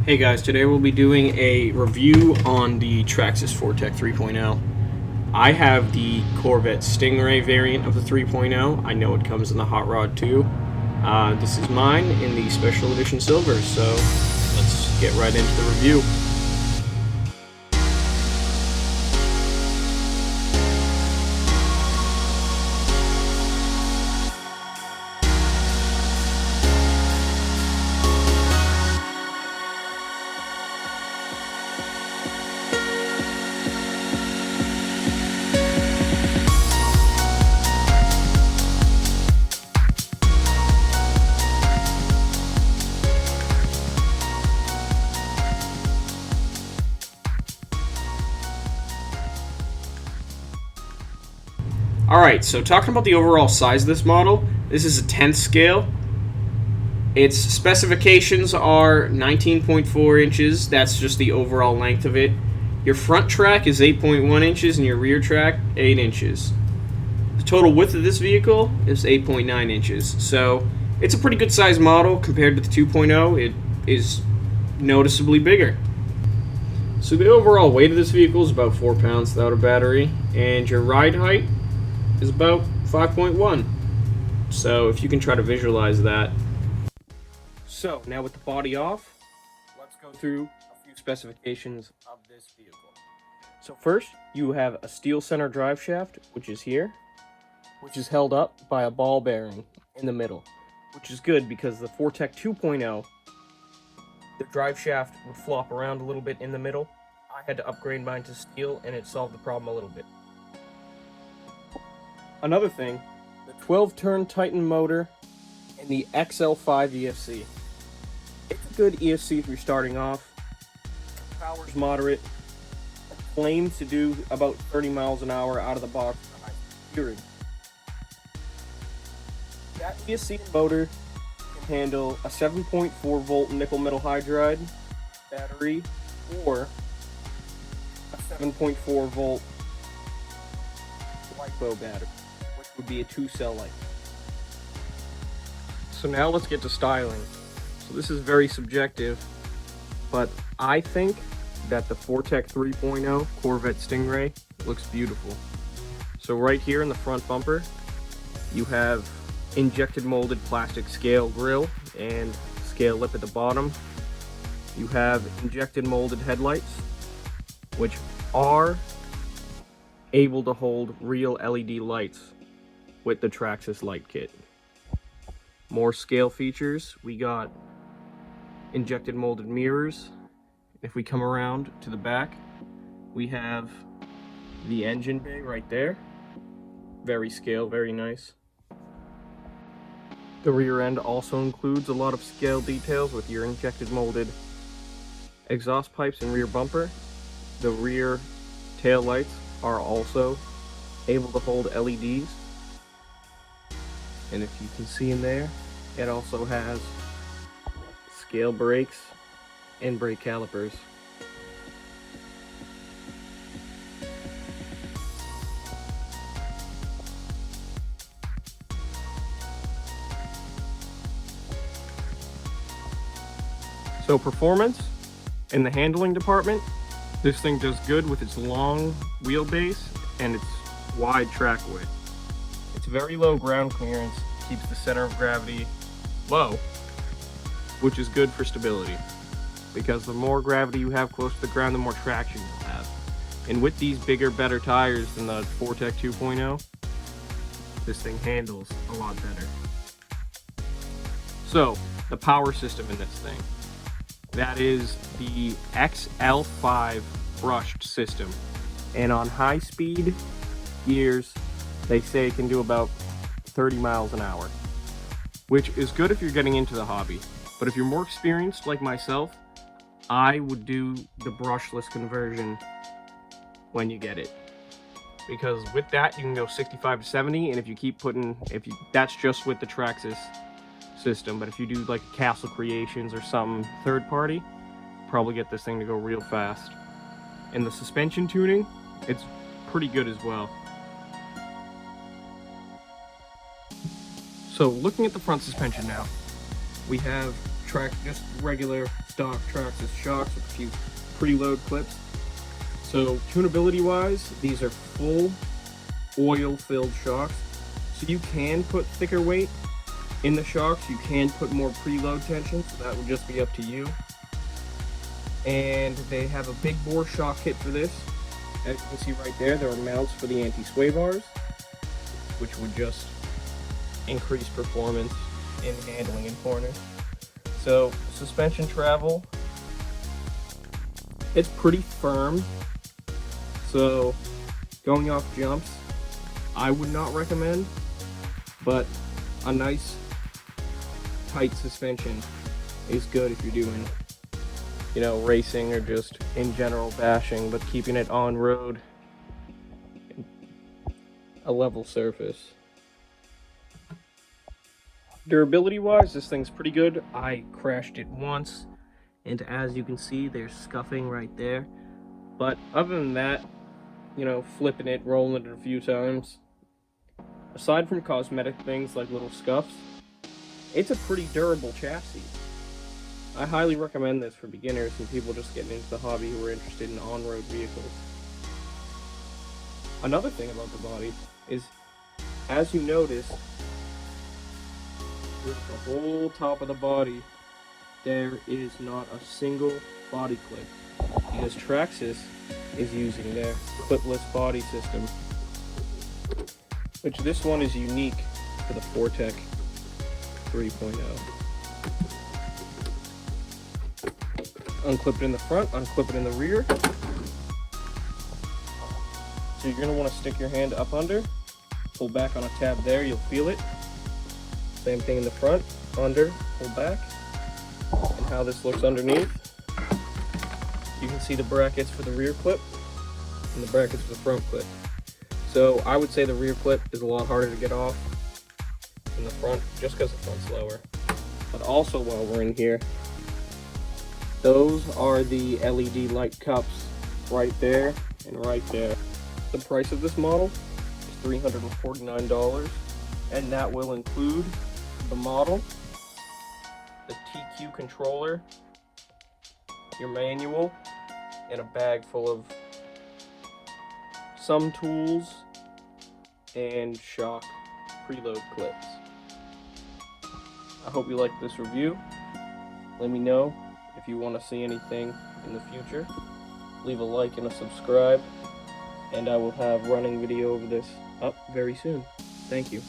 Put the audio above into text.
Hey guys, today we'll be doing a review on the Traxxas Fortec 3.0. I have the Corvette Stingray variant of the 3.0. I know it comes in the Hot Rod too. This is mine in the Special Edition Silver, so let's get right into the review. Alright, so talking about the overall size of this model, this is a 10th scale. Its specifications are 19.4 inches, that's just the overall length of it. Your front track is 8.1 inches and your rear track 8 inches. The total width of this vehicle is 8.9 inches, so it's a pretty good sized model compared to the 2.0. It is noticeably bigger. So the overall weight of this vehicle is about 4 pounds without a battery, and your ride height is about 5.1. So if you can try to visualize that. So now with the body off, let's go through a few specifications of this vehicle. So first, you have a steel center drive shaft, which is here, which is held up by a ball bearing in the middle, which is good because the Fortec 2.0, the drive shaft would flop around a little bit in the middle. I had to upgrade mine to steel and it solved the problem a little bit. Another thing, the 12-turn Titan motor and the XL5 ESC. It's a good ESC if you're starting off. Power's moderate. It claims to do about 30 miles an hour out of the box with high steering. That ESC motor can handle a 7.4 volt nickel metal hydride battery or a 7.4 volt LiPo battery, which would be a 2-cell light. So now let's get to styling. So this is very subjective, but I think that the Fortec 3.0 Corvette Stingray looks beautiful. So right here in the front bumper, you have injected molded plastic scale grille and scale lip at the bottom. You have injected molded headlights, which are able to hold real LED lights with the Traxxas light kit. More scale features, we got injected molded mirrors. If we come around to the back, we have the engine bay right there. Very scale, very nice. The rear end also includes a lot of scale details with your injected molded exhaust pipes and rear bumper. The rear tail lights are also able to hold LEDs. And if you can see in there, it also has scale brakes and brake calipers. So performance in the handling department, this thing does good with its long wheelbase and its wide track width. It's very low ground clearance, keeps the center of gravity low, which is good for stability, because the more gravity you have close to the ground, the more traction you'll have. And with these bigger, better tires than the Fortec 2.0, this thing handles a lot better. So, the power system in this thing. That is the XL5 brushed system. And on high speed gears, they say it can do about 30 miles an hour, which is good if you're getting into the hobby. But if you're more experienced like myself, I would do the brushless conversion when you get it. Because with that, you can go 65 to 70, and if you keep putting, that's just with the Traxxas system, but if you do like Castle Creations or some third party, probably get this thing to go real fast. And the suspension tuning, it's pretty good as well. So looking at the front suspension now, we have just regular stock Traxxas shocks with a few preload clips. So tunability wise, these are full oil filled shocks. So you can put thicker weight in the shocks, you can put more preload tension, so that would just be up to you. And they have a big bore shock kit for this. As you can see right there, there are mounts for the anti-sway bars, which would just increase performance in handling in corners. So suspension travel, it's pretty firm. So going off jumps, I would not recommend, but a nice tight suspension is good if you're doing, you know, racing or just in general bashing, but keeping it on road, a level surface. Durability wise, this thing's pretty good. I crashed it once, and as you can see, there's scuffing right there. But other than that, you know, flipping it, rolling it a few times, aside from cosmetic things like little scuffs, it's a pretty durable chassis. I highly recommend this for beginners and people just getting into the hobby who are interested in on-road vehicles. Another thing about the body is, as you notice, with the whole top of the body, there is not a single body clip, because Traxxas is using their clipless body system, which this one is unique to the Fortec 3.0. Unclip it in the front, unclip it in the rear. So you're going to want to stick your hand up under, pull back on a tab there, you'll feel it. Same thing in the front, under, pull back. And how this looks underneath. You can see the brackets for the rear clip and the brackets for the front clip. So I would say the rear clip is a lot harder to get off than the front, just because the front's lower. But also while we're in here, those are the LED light cups right there and right there. The price of this model is $349, and that will include the model, the TQ controller, your manual, and a bag full of some tools and shock preload clips. I hope you liked this review. Let me know if you want to see anything in the future. Leave a like and a subscribe, and I will have running video of this up very soon. Thank you.